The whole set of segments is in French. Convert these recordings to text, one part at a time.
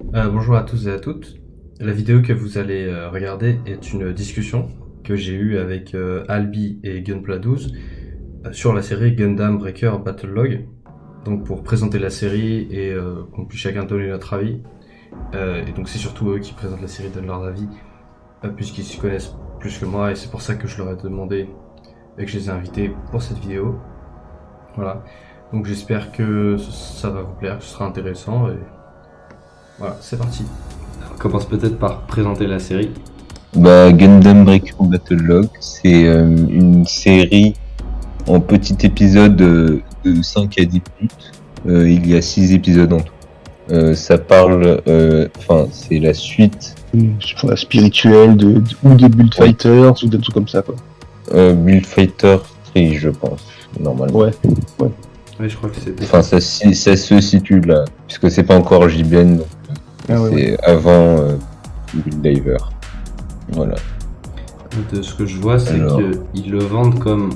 Bonjour à tous et à toutes. La vidéo que vous allez regarder est une discussion que j'ai eue avec Albi et Gunpla12 sur la série Gundam Breaker Battle Log. Donc pour présenter la série et qu'on puisse chacun donner notre avis. Et donc c'est surtout eux qui présentent la série, donnent leur avis, puisqu'ils s'y connaissent plus que moi et c'est pour ça que je leur ai demandé et que je les ai invités pour cette vidéo. Voilà. Donc j'espère que ça va vous plaire, que ce sera intéressant et voilà, c'est parti. On commence peut-être par présenter la série. Gundam Breaker Battle Log, c'est une série en petits épisodes de 5 à 10 minutes. Il y a 6 épisodes en tout. Ça parle, c'est la suite. Spirituelle ou de Build Fighters ou des trucs comme ça, quoi. Build Fighter 3, je pense, normalement. Ouais. Oui, je crois que c'était. Enfin, ça se situe là, puisque c'est pas encore JBN, donc c'est avant Build Diver. Voilà. De ce que je vois, c'est qu'ils le vendent comme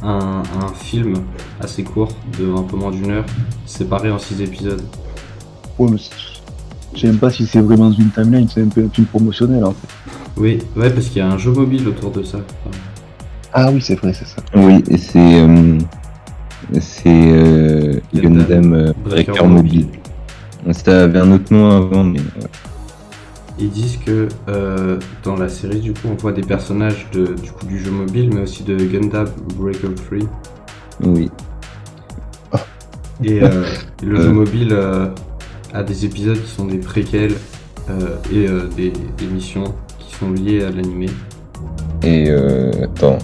un film assez court, de un peu moins d'une heure, séparé en 6 épisodes. Ouais, mais je sais même pas si c'est vraiment une timeline, c'est un peu un film promotionnel en fait. Oui, ouais, parce qu'il y a un jeu mobile autour de ça. Enfin, Ah oui, c'est vrai, c'est ça. Oui, et c'est Gundam Breaker Mobile. Ça avait un autre nom avant, mais ils disent que dans la série, du coup, on voit des personnages du jeu mobile, mais aussi de Gundam Breaker 3. oui. Et le jeu mobile a des épisodes qui sont des préquels et des missions qui sont liées à l'animé. Et attends,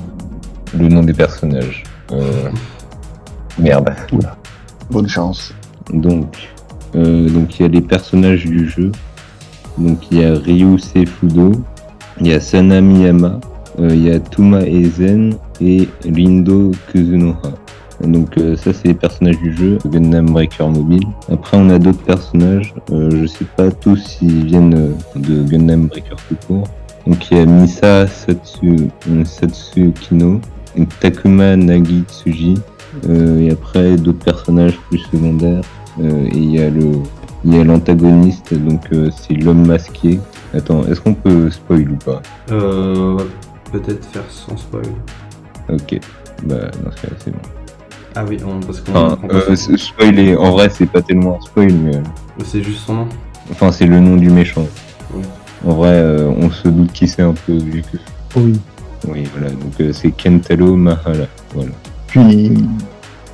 le nom des personnages. Merde. Oula. Bonne chance. Donc il y a les personnages du jeu. Donc il y a Ryusei Fudo, il y a Sana Miyama, il y a Tuma Eisen et Rindo Kuzunoha. Donc ça c'est les personnages du jeu, Gundam Breaker Mobile. Après on a d'autres personnages, je sais pas tous s'ils viennent de Gundam Breaker tout court. Donc il y a Misa Satsukino, Takuma Nagitsuji, et après d'autres personnages plus secondaires. Et il y a l'antagoniste, donc c'est l'homme masqué. Attends, est-ce qu'on peut spoil ou pas? Peut-être faire sans spoil. Ok, dans ce cas c'est bon. Ah oui, parce qu'on spoiler, en vrai c'est pas tellement un spoil, mais c'est juste son nom. Enfin c'est le nom du méchant. Oui. En vrai on se doute qui c'est un peu vu que... Oui. Oui voilà, donc c'est Kentaro Mahala, voilà. Puis,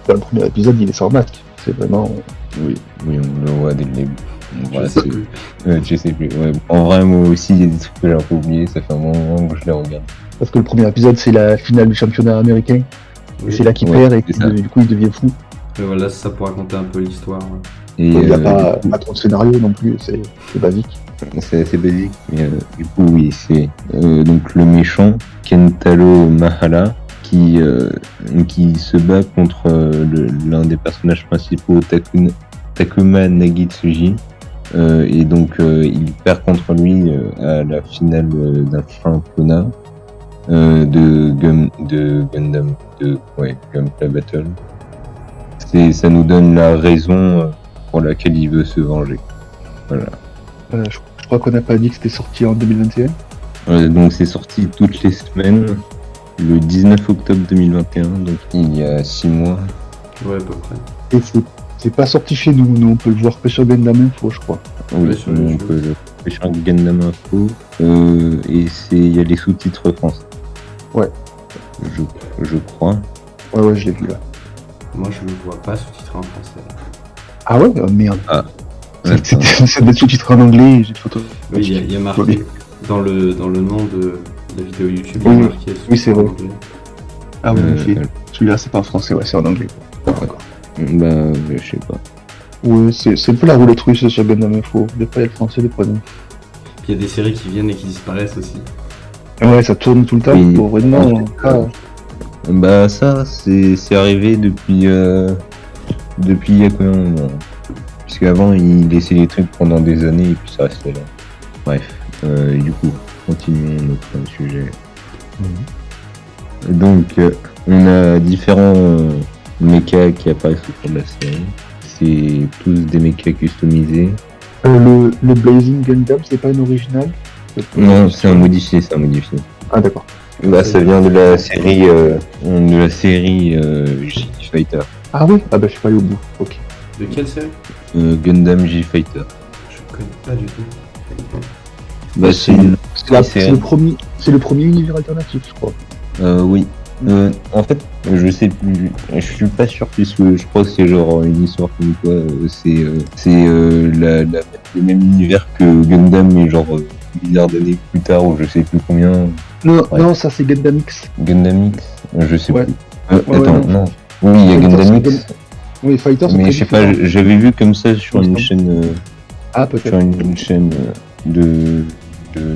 dans le premier épisode, il est sans masque. C'est vraiment. Oui, on le voit dès le début. Je sais plus. Je sais plus, ouais. En vrai moi aussi il y a des trucs que j'ai un peu oublié, ça fait un moment que je les regarde. Parce que le premier épisode, c'est la finale du championnat américain. Oui. Et c'est là qu'il perd et du coup, il devient fou. Et voilà, ça pour raconter un peu l'histoire. Et Il n'y a pas trop de scénario non plus, c'est basique. C'est assez basique, mais du coup oui, c'est donc le méchant Kentaro Mahala qui se bat contre l'un des personnages principaux, Takuma Nagitsuji, et donc il perd contre lui à la finale d'un championnat de Gundam, Gunpla Battle. Ça nous donne la raison pour laquelle il veut se venger. Voilà. Je crois qu'on n'a pas dit que c'était sorti en 2021. Donc c'est sorti toutes les semaines le 19 octobre 2021, donc il y a 6 mois. Ouais, à peu près. Et c'est pas sorti chez nous, on peut le voir que sur Gundam Info, je crois. Oui, Ouais, sur on YouTube. peut le trouver sur Gundam Info, et il y a les sous-titres français. Ouais. Je crois. Ouais, je l'ai vu là. Moi, je le vois pas sous-titré en français. Ah ouais? Oh, merde. Ah. C'est des sous-titres en anglais, j'ai photo. Oui, il y a marqué dans le nom de la vidéo YouTube, il y Oui, a marqué oui, c'est vrai. anglais. Ah oui, celui-là, c'est pas en français, ouais, c'est en anglais. D'accord. Je sais pas. Ouais, c'est un peu la roulette russe sur Gundam Info. Des fois, il y a le français, des fois non. Puis il y a des séries qui viennent et qui disparaissent aussi. Ouais, ça tourne tout le temps, Oui. pour vraiment. Ça, c'est arrivé depuis il y a combien de moment? Puisqu'avant, il laissait les trucs pendant des années et puis ça restait là. Bref, du coup, continuons notre sujet. Donc, on a différents mechas qui apparaissent au cours de la série. C'est tous des mechas customisés. Le Blazing Gundam, c'est pas un original? Non, c'est un modifié, Ah, d'accord. Bah, ça vient de la série J-Fighter. Ah oui? Ah bah, je suis pas allé au bout. Ok. De quelle série? Gundam J-Fighter. Je connais pas du tout. Bah, c'est une C'est le premier univers alternatif, je crois. oui. En fait, je sais plus, je suis pas sûr puisque je crois que c'est genre une histoire comme quoi c'est le même univers que Gundam mais genre milliards d'années plus tard ou je sais plus combien. Non, Ouais. non, ça c'est Gundam X. Gundam X, je sais Ouais. plus. Ouais, Attends, ouais, non. Oui, il y a Fighters, Gundam c'est X, Oui, Fighters, c'est mais très je sais pas, différent. j'avais vu comme ça sur Il me une semble. chaîne Ah, sur peut-être. une chaîne de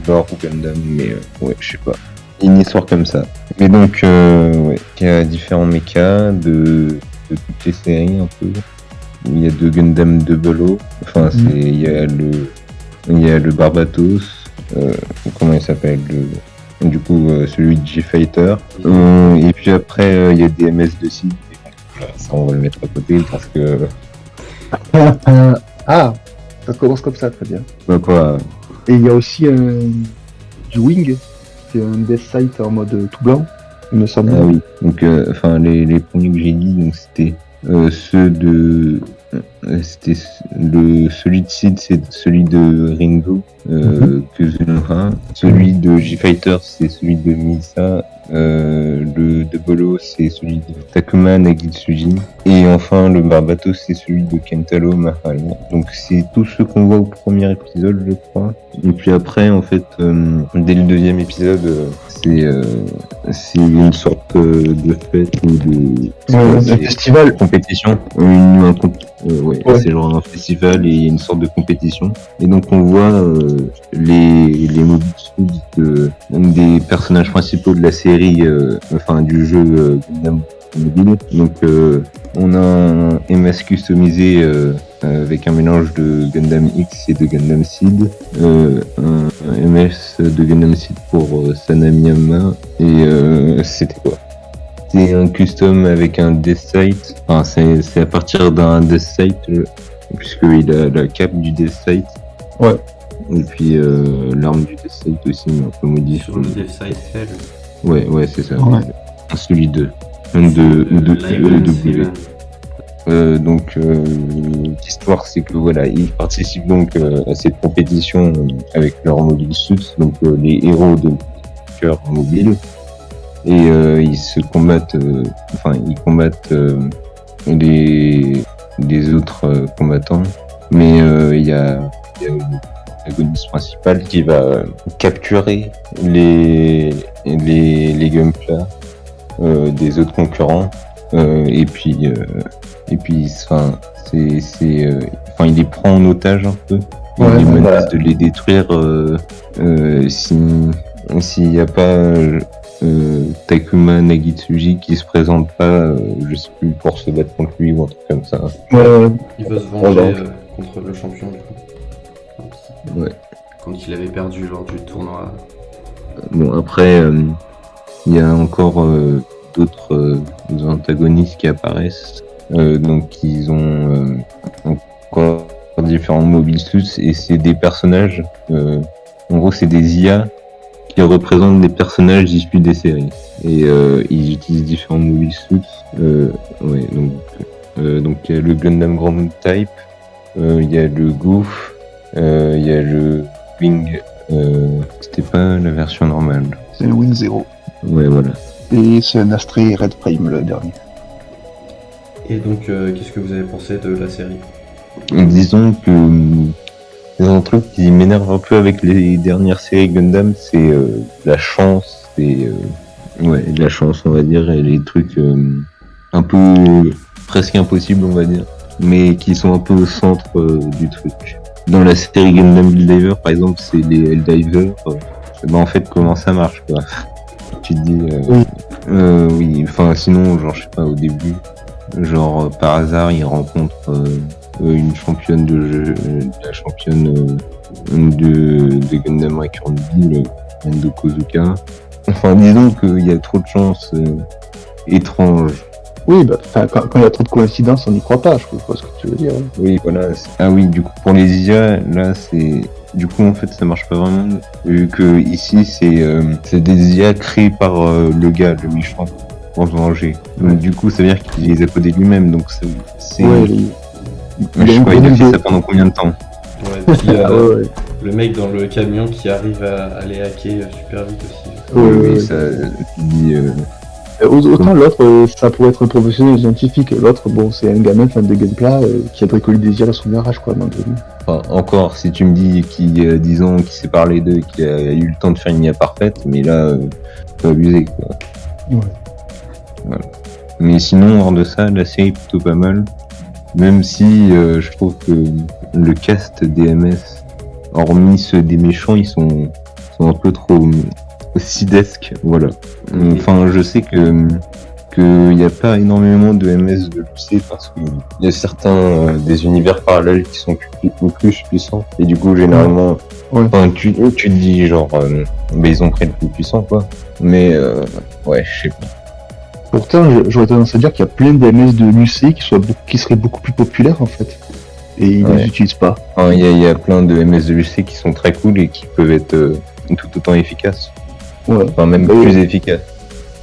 lore ou Gundam, mais ouais, je sais pas. Une histoire comme ça. Mais donc, ouais, il y a différents mechas de toutes les séries un peu. Il y a de Gundam Double. Enfin, Mhm. il y a le Barbatos. Comment il s'appelle du coup, celui de J-Fighter. Et puis après, il y a des MS2C. Ça, on va le mettre à côté parce que. Ah, ça commence comme ça, très bien. Bah quoi. Et il y a aussi du Wing, c'est un Death Sight en mode tout blanc, il me semble. Ah oui, donc enfin les premiers que j'ai dit, donc c'était ceux de celui de Sid, c'est celui de Ringo, Kuzunoha. Celui de J-Fighter, c'est celui de Misa. Le de Bolo, c'est celui de Takuma Nagitsuji. Et enfin, le Barbatos, c'est celui de Kentaro Mahal. Donc c'est tous ceux qu'on voit au premier épisode, je crois. Et puis après, en fait, dès le deuxième épisode, c'est une sorte de fête ou de Un c'est- festival. compétition. Ouais, Ouais. c'est genre un festival et il y a une sorte de compétition. Et donc on voit les mobile suits des personnages principaux de la série, enfin du jeu Gundam Mobile. Donc on a un MS customisé avec un mélange de Gundam X et de Gundam Seed, un MS de Gundam Seed pour Sanamiyama et c'était quoi? C'est un custom avec un Death Sight. Enfin, c'est à partir d'un Death Sight, puisqu'il a la cape du Death Sight. Ouais. Et puis l'arme du Death Sight aussi, mais on peut modifier. Sur le Death Side Hell. Ouais, c'est ça. Ouais. Celui de Lion W. Seven. Donc l'histoire c'est que voilà, ils participent donc à cette compétition avec leur mobile suits, donc les héros de cœur mobile, et ils se combattent, ils combattent les autres combattants, mais il y a l'antagoniste principal qui va capturer les Gunpla des autres concurrents, et puis enfin il les prend en otage un peu. Il Ouais, les menace voilà. de les détruire s'il n'y a pas Takuma Nagitsuji qui se présente pas, je sais plus, pour se battre contre lui ou un truc comme ça. Ouais, Il veut se venger Voilà. contre le champion du coup. Ouais. Quand il avait perdu lors du tournoi. Bon, après, il y a encore d'autres antagonistes qui apparaissent. Donc, ils ont encore différents mobile suits et c'est des personnages. En gros, c'est des IA qui représentent des personnages issus des séries. Et ils utilisent différents mobile suits. Ouais, donc, il y a le Gundam Grand Type, il y a le Goof, il y a le Wing. C'était pas la version normale. c'est le Wing 0. Ouais, voilà. Et c'est un Astray Red Prime, le dernier. Et donc, qu'est-ce que vous avez pensé de la série? Disons que c'est un truc qui m'énerve un peu avec les dernières séries Gundam, c'est la chance, ouais, de la chance, on va dire, et les trucs un peu presque impossibles, on va dire, mais qui sont un peu au centre du truc. Dans la série Gundam Build-Diver, par exemple, c'est les Helldivers. En fait, comment ça marche, quoi. Tu te dis, oui, enfin, sinon, genre, je sais pas, au début, genre, par hasard, il rencontre une championne de jeu, la championne de Gundam Record Mobile, Endo Kozuka. Enfin, disons qu'il y a trop de chances étranges Oui, bah, quand il y a trop de coïncidences, on n'y croit pas, je vois ce que tu veux dire. Hein. Oui, voilà. Ah oui, du coup, pour les IA, là, c'est... Du coup, en fait, ça marche pas vraiment, vu que ici, c'est des IA créées par le gars, le méchant, pour se venger. Donc, du coup, ça veut dire qu'il les a codés lui-même, donc c'est... Ouais, Mais je sais pas, il a fait ça pendant combien de temps? Ouais, puis Ah ouais. le mec dans le camion qui arrive à les hacker super vite aussi. Oui, ça... Tu dis... Autant l'autre, ça pourrait être un professionnel scientifique. L'autre, bon, c'est un gamin fan de Gunpla qui a bricolé des IA à son garage, quoi, maintenant. Enfin, encore, si tu me dis qu'il y a 10 ans, qu'il s'est parlé d'eux, qu'il a eu le temps de faire une IA parfaite, mais là, faut abuser, quoi. Ouais. Voilà. Mais sinon, hors de ça, la série est plutôt pas mal. Même si je trouve que le cast des MS, hormis ceux des méchants, ils sont un peu trop sidesques, voilà. Enfin, je sais que n'y a pas énormément de MS de lycée parce qu'il y a certains des univers parallèles qui sont plus puissants et du coup généralement enfin, tu te dis genre mais ils ont pris le plus puissant quoi, mais ouais, je sais pas. Pourtant, j'aurais tendance à dire qu'il y a plein d'MS de lycée qui seraient beaucoup plus populaires en fait. Et ils ne les utilisent pas. Enfin, il y a plein de MS de lycée qui sont très cool et qui peuvent être tout autant efficaces. Ouais. Enfin, même plus efficaces.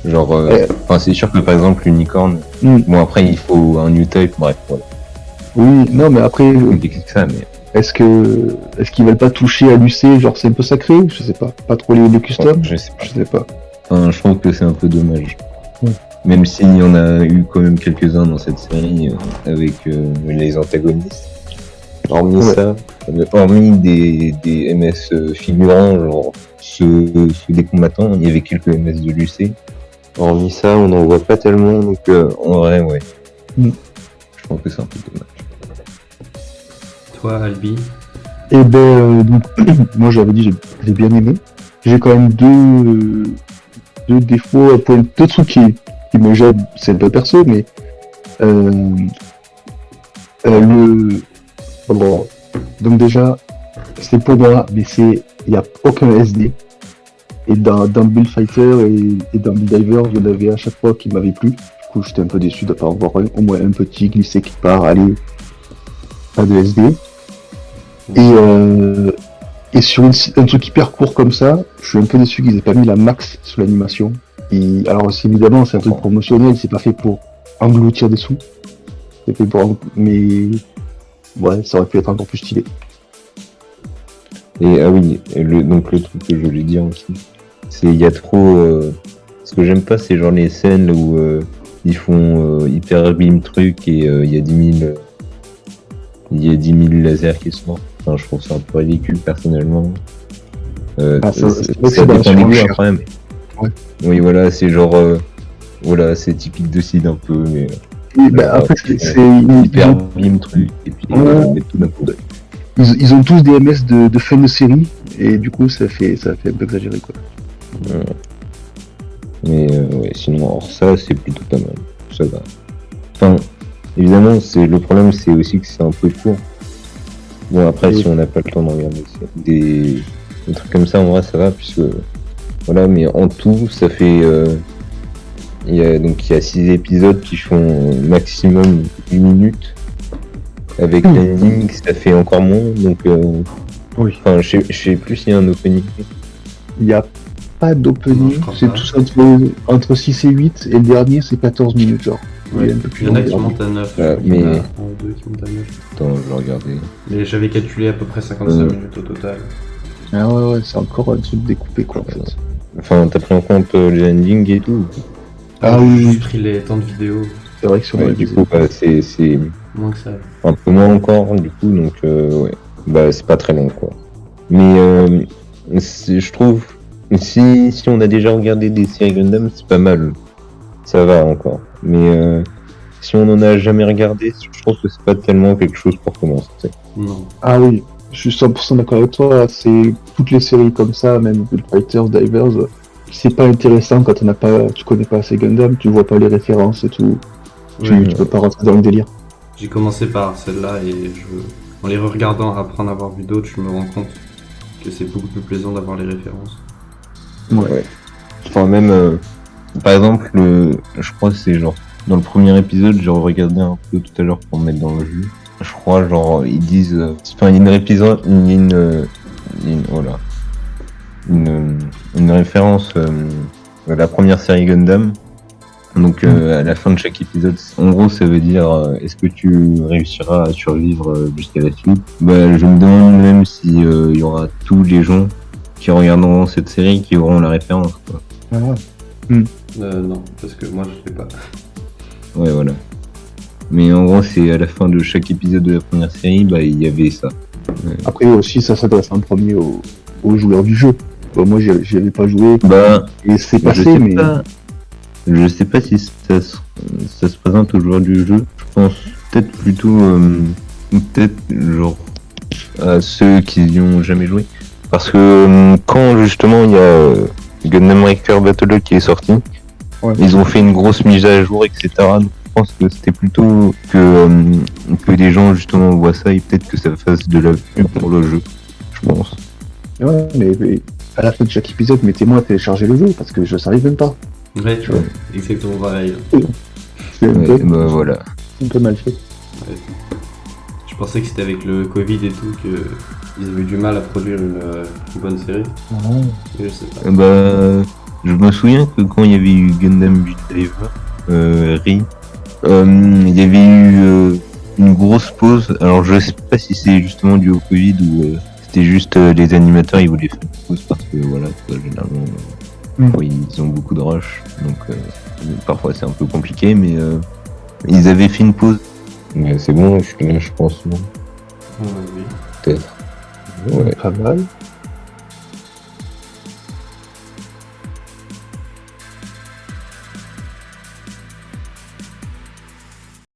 Genre, enfin, c'est sûr que par exemple, l'unicorne, bon après il faut un new type, bref, voilà. Oui, non, mais après, ça, mais... est-ce qu'ils veulent pas toucher à l'UC, genre c'est un peu sacré, je sais pas trop les customs, je sais pas. Enfin, je trouve que c'est un peu dommage. Ouais. Même s'il y en a eu quand même quelques-uns dans cette série avec les antagonistes. Hormis ça, hormis des MS figurants, genre ceux des combattants, il y avait quelques MS de l'UC. Hormis ça, on n'en voit pas tellement, donc en vrai, ouais. Je trouve que c'est un peu dommage. Toi, Albi? Eh ben, donc, moi j'avais dit, j'ai bien aimé. J'ai quand même deux défauts, deux trucs qui me gênent, c'est un peu perso, mais bon, donc déjà, c'est pour moi, mais il n'y a aucun SD. Et dans Build Fighter et dans Build Diver, il y en avait à chaque fois qui m'avaient plu. Du coup, j'étais un peu déçu de ne pas avoir au moins un petit glissé qui part, allez, pas de SD. Et sur un truc hyper court comme ça, je suis un peu déçu qu'ils aient pas mis la max sur l'animation. Alors, évidemment, c'est un truc promotionnel, c'est pas fait pour engloutir des sous. C'est fait pour... Mais ouais, ça aurait pu être encore plus stylé. Et ah oui, donc le truc que je voulais dire aussi, c'est il y a trop... ce que j'aime pas, c'est genre les scènes où ils font hyper beam truc et il y a 10 000 lasers qui sortent. Enfin, je trouve ça un peu ridicule personnellement. Ça dépend des goûts après, mais... Ouais. Oui, voilà, c'est genre... voilà, c'est typique de Sid un peu, mais... Oui, bah, après, c'est hyper beam truc, et puis tout d'un coup. Ils ont tous des MS de fin de série, et du coup, ça fait un peu exagéré, quoi. Mais ouais, sinon, alors ça, c'est plutôt pas mal. Ça va. Enfin, évidemment, le problème, c'est aussi que c'est un peu court. Bon, après, si on n'a pas le temps de regarder des trucs comme ça, en vrai, ça va, puisque... Voilà, mais en tout, ça fait... il y a 6 épisodes qui font maximum 8 minutes. Avec l'ending, ça fait encore moins, donc... oui. Enfin, je sais plus s'il y a un opening. Il n'y a pas d'opening, c'est tous entre 6 et 8, et le dernier, c'est 14 minutes, genre. Ouais, il y en a qui montent à 9, mais... il y en a 1 ou 2 qui montent à 9. Attends, je vais regarder. Mais j'avais calculé à peu près 55 minutes au total. Ah ouais, c'est encore un truc découpé, quoi, en fait. Enfin, t'as pris en compte les endings et tout? Ah oui, j'ai juste pris les temps de vidéo. C'est vrai que sur du coup, bah, c'est... Moins que ça. Un peu moins encore, du coup, donc ouais. Bah, c'est pas très long, quoi. Mais je trouve, si on a déjà regardé des séries Gundam, c'est pas mal. Ça va encore. Mais si on en a jamais regardé, je pense que c'est pas tellement quelque chose pour commencer. Non. Ah oui, je suis 100% d'accord avec toi. C'est toutes les séries comme ça, même Build Fighters, Divers, c'est pas intéressant quand tu connais pas assez Gundam, tu vois pas les références et tout. Tu peux pas rentrer dans le délire. J'ai commencé par celle-là et en les regardant après en avoir vu d'autres, je me rends compte que c'est beaucoup plus plaisant d'avoir les références. Ouais. Enfin, même, par exemple, je crois que c'est genre Dans le premier épisode, j'ai regardé un peu tout à l'heure pour me mettre dans le jus. Je crois, genre, ils disent... Enfin, il y a voilà. Une référence à la première série Gundam. Donc, à la fin de chaque épisode, en gros, ça veut dire est-ce que tu réussiras à survivre jusqu'à la suite. Bah, je me demande même si il y aura tous les gens qui regarderont cette série qui auront la référence, quoi. Ah ouais. Non, parce que moi je l'ai pas. Ouais, voilà. Mais en gros, c'est à la fin de chaque épisode de la première série, bah, il y avait ça. Après aussi, ça s'adresse en premier aux joueurs du jeu. Bon, moi, j'y avais pas joué Bah, et c'est je passé, sais mais pas. Je sais pas si ça se présente aux joueurs du jeu. Je pense peut-être plutôt, peut-être genre à ceux qui n'y ont jamais joué. Parce que quand justement il y a Gundam Breaker Battle Log qui est sorti, Ouais. ils ont fait une grosse mise à jour, etc. Donc, je pense que c'était plutôt que les gens justement voient ça et peut-être que ça fasse de la pub pour le jeu. Je pense. ouais, mais à la fin de chaque épisode, mettez-moi à télécharger le jeu parce que je savais même pas. Ouais, tu vois, exactement pareil. C'est un, Ouais, bah voilà. un peu mal fait. Je pensais que c'était avec le Covid et tout qu'ils avaient eu du mal à produire une bonne série. Mais je sais pas. Bah, je me souviens que quand il y avait eu Gundam Build Diver, Ri, il y avait eu une grosse pause. Alors je sais pas si c'est justement dû au Covid ou c'était juste les animateurs ils voulaient faire une pause parce que voilà, quoi, généralement oui, ils ont beaucoup de rush, donc parfois c'est un peu compliqué, mais ils avaient fait une pause. Mais c'est bon, je pense, non Oui. peut-être. Ouais. Pas mal.